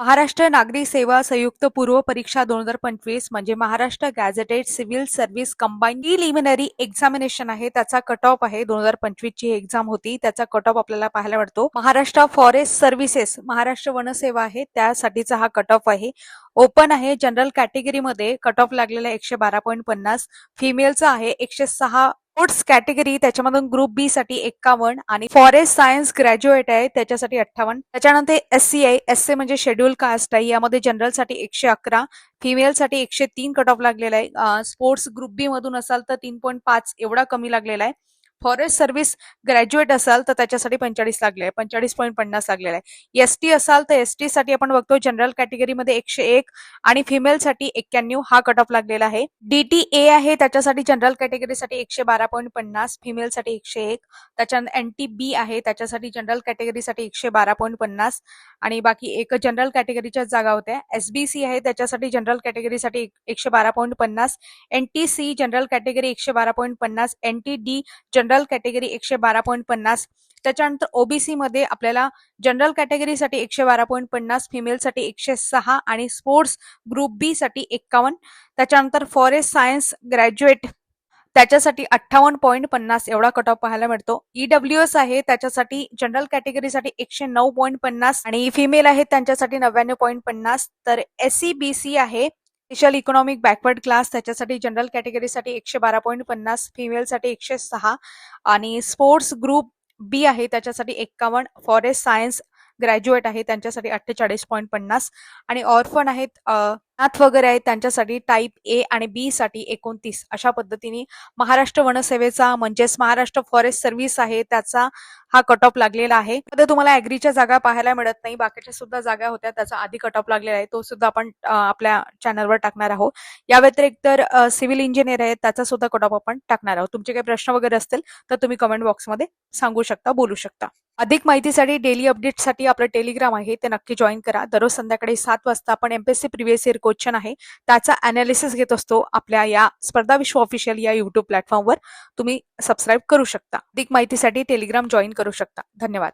महाराष्ट्र नागरी सेवा संयुक्त पूर्व परीक्षा 2025 म्हणजे Maharashtra gazetted civil service combine preliminary examination आहे. त्याचा कट ऑफ आहे. 2025 ची एक्झाम होती, त्याचा कट ऑफ आपल्याला पाहायला मिळतो. महाराष्ट्र फॉरेस्ट सर्व्हिसेस, महाराष्ट्र वनसेवा आहे, त्यासाठीचा हा कट ऑफ आहे. ओपन आहे. जनरल कॅटेगरीमध्ये कट ऑफ लागलेला 112.50, फिमेलचा आहे 106. स्पोर्ट्स कॅटेगरी त्याच्यामधून ग्रुप बी साठी 51 आणि फॉरेस्ट सायन्स ग्रॅज्युएट आहे त्याच्यासाठी 58. त्याच्यानंतर एससी आहे. एससी म्हणजे शेड्यूल कास्ट आहे. यामध्ये जनरल साठी 111, फिमेल साठी 103 कट ऑफ लागलेला आहे. स्पोर्ट्स ग्रुप बी मधून असाल तर 3.5 एवढा कमी लागलेला आहे. फॉरेस्ट सर्व्हिस ग्रॅज्युएट असाल तर त्याच्यासाठी 45 लागले आहे, 45.50 लागलेला आहे. एसटी असाल तर एसटी साठी आपण बघतो जनरल कॅटेगरीमध्ये 101 आणि फिमेल साठी 91 हा कट ऑफ लागलेला आहे. डीटीए आहे त्याच्यासाठी जनरल कॅटेगरीसाठी 112.50, फिमेल साठी 101. त्याच्यानंतर एनटीबी आहे त्याच्यासाठी जनरल कॅटेगरीसाठी 112.50 आणि बाकी एक जनरल कॅटेगरीच्या जागा होत्या. एसबीसी आहे त्याच्यासाठी जनरल कॅटेगरीसाठी 112.50, NTC general category 112.50, NTD general category 112.50. त्याच्यानंतर ओबीसी मध्ये आपल्याला जनरल कॅटेगरीसाठी 112.50, फिमेलसाठी 106 आणि स्पोर्ट्स ग्रुप बी साठी 51. त्याच्यानंतर फॉरेस्ट सायन्स ग्रॅज्युएट त्याच्यासाठी 58.50 एवढा कट ऑफ पाहायला मिळतो. ईडब्ल्यूएस आहे त्याच्यासाठी जनरल कॅटेगरीसाठी 109.50 आणि फिमेल आहेत त्यांच्यासाठी 99.50. तर एससीबीसी आहे स्पेशल इकॉनॉमिक बॅकवर्ड क्लास त्याच्यासाठी जनरल कॅटेगरीसाठी 112.50, फिमेलसाठी 106 आणि स्पोर्ट्स ग्रुप बी आहे त्याच्यासाठी 51, फॉरेस्ट सायन्स ग्रॅज्युएट आहे त्यांच्यासाठी 48.50 आणि ऑर्फन आहेत नाथ वगैरे आहेत त्यांच्यासाठी टाईप ए आणि बी साठी 29. अशा पद्धतीने महाराष्ट्र वनसेवेचा म्हणजेच महाराष्ट्र फॉरेस्ट सर्व्हिस आहे त्याचा हा कट ऑफ लागलेला आहे. मध्ये तुम्हाला ऍग्रीच्या जागा पाहायला मिळत नाही, बाकीच्या सुद्धा जागा होत्या त्याचा आधी कट ऑफ लागलेला आहे, तो सुद्धा आपण आपल्या चॅनलवर टाकणार आहोत. या व्यतिरिक्त सिव्हिल इंजिनियर आहे त्याचा सुद्धा कट ऑफ आपण टाकणार आहोत. तुमचे काही प्रश्न वगैरे असतील तर तुम्ही कमेंट बॉक्समध्ये सांगू शकता, बोलू शकता. अधिक माहितीसाठी डेली अपडेटसाठी आपलं टेलिग्राम आहे ते नक्की जॉईन करा. दररोज संध्याकाळी 7 वाजता आपण एमपीएससी प्रिव्हियस इयर क्वेश्चन आहे त्याचा अनालिसिस घेत असतो आपल्या या स्पर्धा विश्व ऑफिशियल या युट्यूब प्लॅटफॉर्मवर. तुम्ही सबस्क्राईब करू शकता. अधिक माहितीसाठी टेलिग्राम जॉईन करू शकता. धन्यवाद.